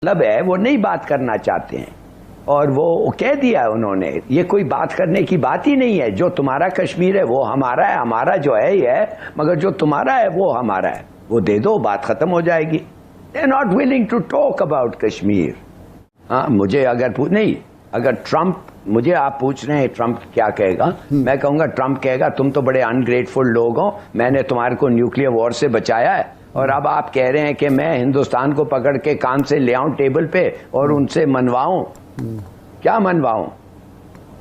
مطلب ہے وہ نہیں بات کرنا چاہتے ہیں، اور وہ کہہ دیا انہوں نے یہ کوئی بات کرنے کی بات ہی نہیں ہے، جو تمہارا کشمیر ہے وہ ہمارا ہے، ہمارا جو ہے یہ ہے، مگر جو تمہارا ہے وہ ہمارا ہے، وہ دے دو، بات ختم ہو جائے گی۔ They are not willing to talk about Kashmir. ہاں مجھے اگر ٹرمپ، مجھے آپ پوچھ رہے ہیں ٹرمپ کیا کہے گا، میں کہوں گا ٹرمپ کہے گا تم تو بڑے انگریٹفل لوگ ہو، میں نے تمہارے کو نیوکلیر وار سے بچایا ہے، اور اب آپ کہہ رہے ہیں کہ میں ہندوستان کو پکڑ کے کان سے لے آؤں ٹیبل پہ اور ان سے منواؤں۔ کیا منواؤں؟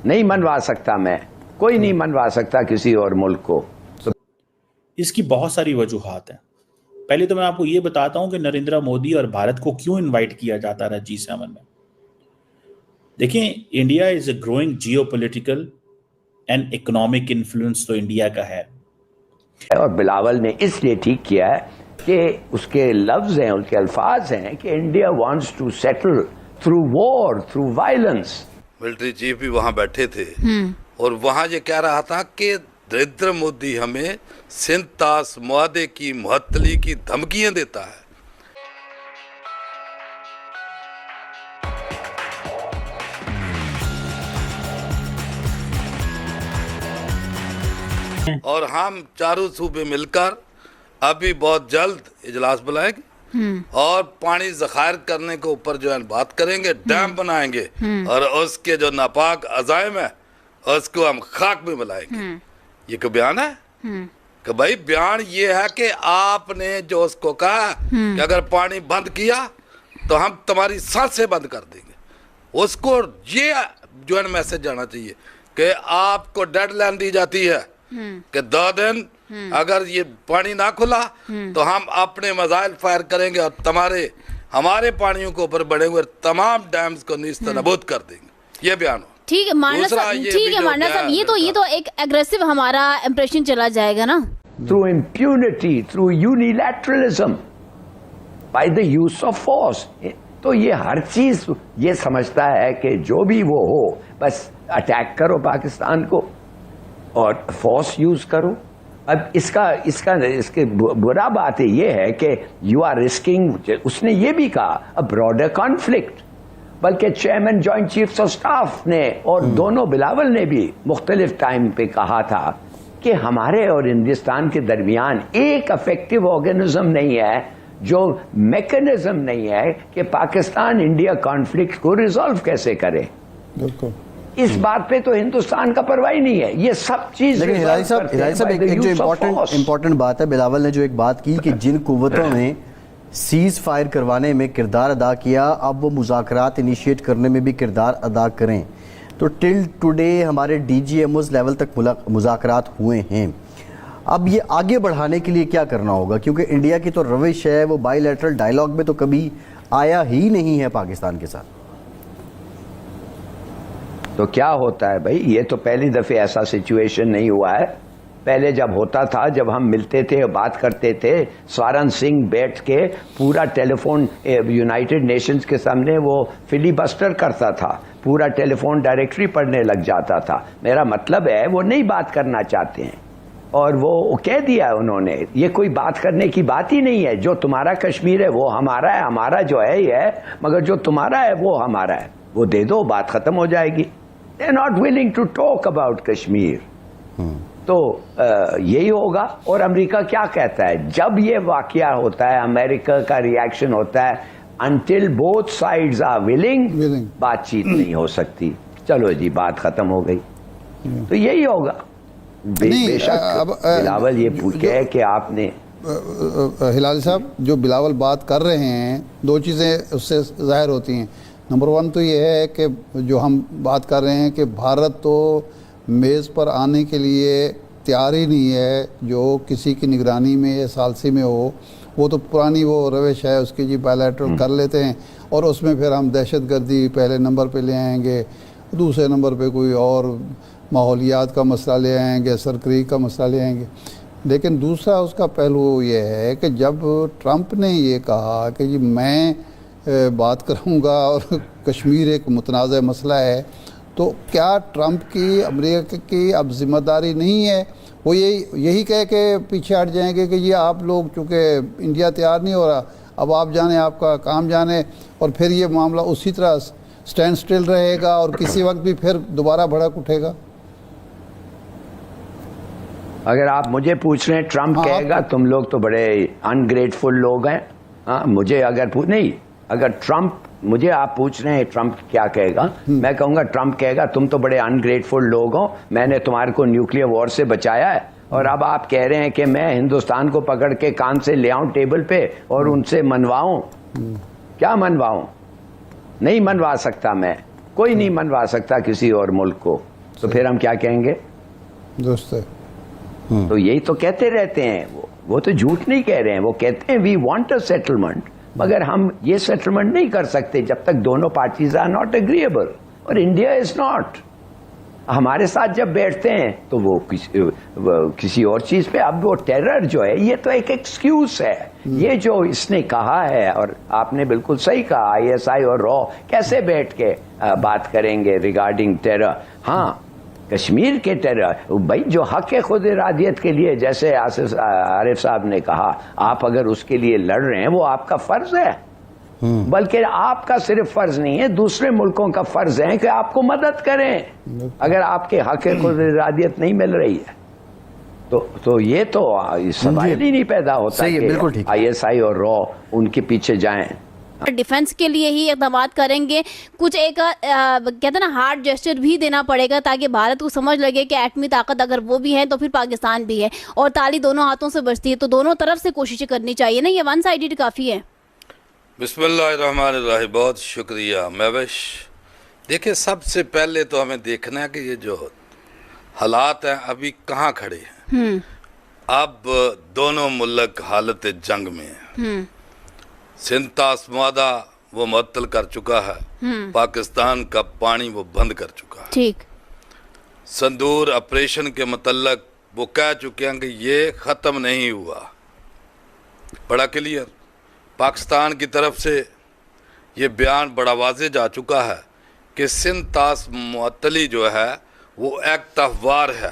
نہیں منوا سکتا، میں کوئی نہیں منوا سکتا کسی اور ملک کو۔ اس کی بہت ساری وجوہات ہیں۔ پہلے تو میں آپ کو یہ بتاتا ہوں کہ نریندر مودی اور بھارت کو کیوں انوائٹ کیا جاتا رہا G7 میں۔ دیکھیں، India is a growing geopolitical and economic influence تو انڈیا کا ہے، اور بلاول نے اس لیے ٹھیک کیا ہے کہ اس کے لفظ ہیں، اس کے الفاظ ہیں کہ India wants to settle through war, through violence. Military chief بھی وہاں بیٹھے تھے اور وہاں یہ کہہ رہا تھا کہ نریندر مودی ہمیں سنتاس معاہدے کی معطلی کی دھمکیاں دیتا ہے۔ اور ہم چاروں صوبے مل کر ابھی بہت جلد اجلاس بلائیں گے اور پانی ذخائر کرنے کے اوپر جو ہے بات کریں گے، ڈیم بنائیں گے، اور اس کے جو ناپاک عزائم ہے اس کو ہم خاک میں ملائیں گے۔ یہ کوئی بیان ہے کہ بھائی بیان یہ ہے کہ آپ نے جو اس کو کہا کہ اگر پانی بند کیا تو ہم تمہاری سانسیں بند کر دیں گے، اس کو یہ جو ہے میسج جانا چاہیے کہ آپ کو ڈیڈ لائن دی جاتی ہے کہ 2 دن اگر یہ پانی نہ کھلا تو ہم اپنے میزائل فائر کریں گے اور ہمارے پانیوں کے اوپر بڑھے ہوئے تمام ڈیمز کو نیست نابود کر دیں گے۔ یہ بیان ہو۔ ٹھیک ہے مارنا صاحب، یہ تو ایک اگریسو ہمارا امپریشن چلا جائے گا نا، through impunity, through unilateralism, by the use of force. تو یہ ہر چیز یہ سمجھتا ہے کہ جو بھی وہ ہو بس اٹیک کرو پاکستان کو اور فورس یوز کرو۔ اب اس کے برا بات یہ ہے کہ یو آر رسکنگ، اس نے یہ بھی کہا a broader conflict، بلکہ chairman joint chiefs of staff نے اور دونوں بلاول نے بھی مختلف ٹائم پہ کہا تھا کہ ہمارے اور ہندوستان کے درمیان ایک افیکٹو آرگنزم نہیں ہے، جو میکنزم نہیں ہے کہ پاکستان انڈیا کانفلکٹ کو ریزالو کیسے کرے۔ بالکل اس بات پہ تو ہندوستان کا پرواہ نہیں ہے، یہ سب چیز۔ لیکن ہلال صاحب ایک جو امپورٹنٹ بات ہے، بلاول نے جو ایک بات کی کہ جن قوتوں نے سیز فائر کروانے میں کردار ادا کیا اب وہ مذاکرات انیشیٹ کرنے میں بھی کردار ادا کریں، تو ٹل ٹوڈے ہمارے D G M Os level تک مذاکرات ہوئے ہیں۔ اب یہ آگے بڑھانے کے لیے کیا کرنا ہوگا؟ کیونکہ انڈیا کی تو روش ہے وہ بائی لیٹرل ڈائیلاگ میں تو کبھی آیا ہی نہیں ہے پاکستان کے ساتھ۔ تو کیا ہوتا ہے بھائی، یہ تو پہلی دفعہ ایسا سچویشن نہیں ہوا ہے، پہلے جب ہوتا تھا، جب ہم ملتے تھے اور بات کرتے تھے، سوارن سنگھ بیٹھ کے پورا ٹیلی فون یونائٹڈ نیشنز کے سامنے وہ فلی بسٹر کرتا تھا، پورا ٹیلی فون ڈائریکٹری پڑھنے لگ جاتا تھا۔ میرا مطلب ہے وہ نہیں بات کرنا چاہتے ہیں، اور وہ کہہ دیا انہوں نے یہ کوئی بات کرنے کی بات ہی نہیں ہے، جو تمہارا کشمیر ہے وہ ہمارا ہے، ہمارا جو ہے یہ ہے، مگر جو تمہارا ہے وہ ہمارا ہے، وہ دے دو، بات ختم ہو جائے گی۔ They are not willing to talk about Kashmir. تو یہی ہوگا۔ اور امریکہ کیا کہتا ہے جب یہ واقعہ ہوتا ہے، امریکہ کا ریاکشن ہوتا ہے until both sides are willing، بات چیت نہیں ہو سکتی، چلو جی بات ختم ہو گئی۔ تو یہی ہوگا۔ بے شک بلاول یہ پوچھے کہ آپ نے، ہلال صاحب جو بلاول بات کر رہے ہیں، 2 چیزیں اس سے ظاہر ہوتی ہیں۔ نمبر 1 تو یہ ہے کہ جو ہم بات کر رہے ہیں کہ بھارت تو میز پر آنے کے لیے تیار ہی نہیں ہے، جو کسی کی نگرانی میں یا ثالثی میں ہو، وہ تو پرانی وہ روش ہے اس کی، جی بائیلیٹرل کر لیتے ہیں اور اس میں پھر ہم دہشت گردی پہلے نمبر پہ لے آئیں گے، دوسرے نمبر پہ کوئی اور ماحولیات کا مسئلہ لے آئیں گے، سرکریک کا مسئلہ لے آئیں گے۔ لیکن دوسرا اس کا پہلو یہ ہے کہ جب ٹرمپ نے یہ کہا کہ جی میں بات کروں گا اور کشمیر ایک متنازع مسئلہ ہے، تو کیا ٹرمپ کی، امریکہ کی اب ذمہ داری نہیں ہے وہ یہی کہہ کے پیچھے ہٹ جائیں گے کہ یہ آپ لوگ چونکہ انڈیا تیار نہیں ہو رہا، اب آپ جانے آپ کا کام جانے اور پھر یہ معاملہ اسی طرح سٹینڈ سٹل رہے گا اور کسی وقت بھی پھر دوبارہ بھڑک اٹھے گا. اگر آپ مجھے پوچھ رہے ہیں ٹرمپ کہے گا تم لوگ تو بڑے انگریٹفل لوگ ہیں, مجھے اگر ٹرمپ مجھے آپ پوچھ رہے ہیں ٹرمپ کیا کہے گا, میں کہوں گا ٹرمپ کہے گا تم تو بڑے انگریٹفل لوگ ہو, میں نے تمہارے کو نیوکلیر وار سے بچایا ہے اور اب آپ کہہ رہے ہیں کہ میں ہندوستان کو پکڑ کے کان سے لے آؤں ٹیبل پہ اور ان سے منواؤں. کیا منواؤں؟ نہیں منوا سکتا میں, کوئی نہیں منوا سکتا کسی اور ملک کو, تو پھر ہم کیا کہیں گے؟ دوست تو یہی تو کہتے رہتے ہیں, وہ تو جھوٹ نہیں کہہ رہے ہیں, وہ کہتے ہیں وی وانٹ اے سیٹلمنٹ, مگر ہم یہ سیٹلمنٹ نہیں کر سکتے جب تک دونوں پارٹیز آر ناٹ اگریبل, اور انڈیا از ناٹ. ہمارے ساتھ جب بیٹھتے ہیں تو وہ کسی اور چیز پہ. اب وہ ٹیرر جو ہے یہ تو ایک ایکسکیوز ہے, یہ جو اس نے کہا ہے, اور آپ نے بالکل صحیح کہا, آئی ایس آئی اور رو کیسے بیٹھ کے بات کریں گے ریگارڈنگ ٹیرر. ہاں کشمیر کے ٹیرر بھائی جو حق خود ارادیت کے لیے, جیسے عارف صاحب نے کہا, آپ اگر اس کے لیے لڑ رہے ہیں وہ آپ کا فرض ہے, بلکہ آپ کا صرف فرض نہیں ہے, دوسرے ملکوں کا فرض ہے کہ آپ کو مدد کریں اگر آپ کے حق خود ارادیت نہیں مل رہی ہے. تو یہ تو سوال ہی نہیں پیدا ہوتا کہ آئی ایس آئی اور رو ان کے پیچھے جائیں. ڈیفنس کے لیے ہی اقدامات کریں گے, کچھ ایک کہتے ہیں نا ہارڈ جیسچر بھی دینا پڑے گا تاکہ بھارت کو سمجھ لگے کہ ایٹمی طاقت اگر وہ بھی ہے تو پھر پاکستان بھی ہے, اور تالی دونوں ہاتھوں سے بجتی ہے, تو دونوں طرف سے کوششیں کرنی چاہیے نا, یہ ون سائیڈڈ کافی ہے. بسم اللہ الرحمن الرحیم. بہت شکریہ مہوش. دیکھیں سب سے پہلے تو ہمیں دیکھنا ہے کہ یہ جو حالات ہیں ابھی کہاں کھڑے ہیں. اب دونوں ملک حالت جنگ میں ہیں. سنتاس معاہدہ وہ معطل کر چکا ہے, پاکستان کا پانی وہ بند کر چکا ہے. ٹھیک. سندور آپریشن کے متعلق وہ کہہ چکے ہیں کہ یہ ختم نہیں ہوا. بڑا کلیئر پاکستان کی طرف سے یہ بیان بڑا واضح جا چکا ہے کہ سنتاس معطلی جو ہے وہ ایکٹ آف وار ہے.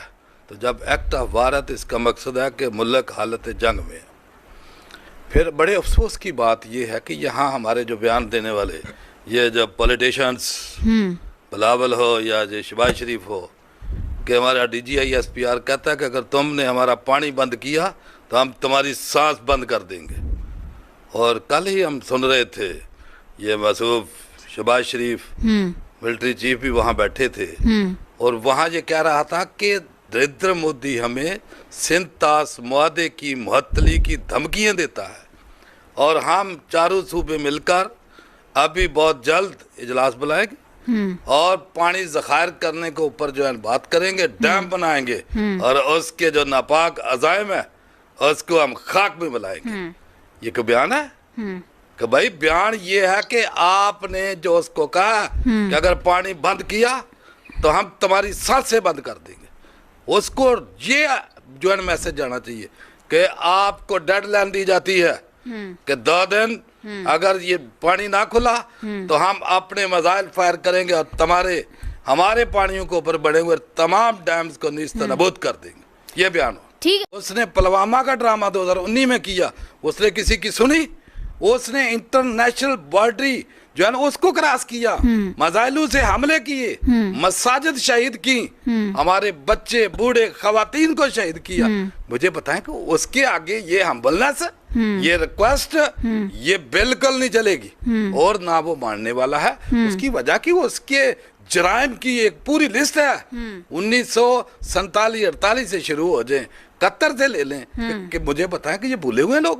تو جب ایکٹ آف وار ہے تو اس کا مقصد ہے کہ ملک حالت جنگ میں ہے. پھر بڑے افسوس کی بات یہ ہے کہ یہاں ہمارے جو بیان دینے والے یہ جو پولیٹیشنز بلاول ہو یا جو شہباز شریف ہو, کہ ہمارا D G I S P R کہتا ہے کہ اگر تم نے ہمارا پانی بند کیا تو ہم تمہاری سانس بند کر دیں گے. اور کل ہی ہم سن رہے تھے یہ معصوف شہباز شریف ملٹری چیف بھی وہاں بیٹھے تھے, اور وہاں یہ کہہ رہا تھا کہ نریندر مودی ہمیں سنتاس معاہدے کی معطلی کی دھمکیاں دیتا ہے, اور ہم چاروں صوبے مل کر ابھی بہت جلد اجلاس بلائیں گے اور پانی ذخائر کرنے کے اوپر جو ہے بات کریں گے, ڈیم بنائیں گے, اور اس کے جو ناپاک عزائم ہے اس کو ہم خاک میں ملائیں گے. یہ کوئی بیان ہے کہ بھائی بیان یہ ہے کہ آپ نے جو اس کو کہا کہ اگر پانی بند کیا تو ہم تمہاری سانسیں بند کر دیں گے, اس کو یہ جو ہے میسج جانا چاہیے کہ آپ کو ڈیڈ لائن دی جاتی ہے کہ 2 دن اگر یہ پانی نہ کھلا تو ہم اپنے میزائل فائر کریں گے اور ہمارے پانیوں کے اوپر بڑھے ہوئے تمام ڈیمز کو نیست نابود کر دیں گے. یہ بیان ہو. اس نے پلوامہ کا ڈرامہ 2019 میں کیا, اس نے کسی کی سنی؟ اس نے انٹرنیشنل بارڈری جو ہے نا اس کو کراس کیا, میزائلوں سے حملے کیے, مساجد شہید کی, ہمارے بچے بوڑھے خواتین کو شہید کیا. مجھے بتائیں کہ اس کے آگے یہ ہمبلنس, یہ ریکویسٹ یہ بالکل نہیں چلے گی, اور نہ وہ ماننے والا ہے. اس کی وجہ کی اس کے جرائم کی ایک پوری لسٹ ہے, 1947-48 سے شروع ہو جائیں, 71 سے لے لیں, کہ مجھے بتائیں کہ یہ بھولے ہوئے لوگ.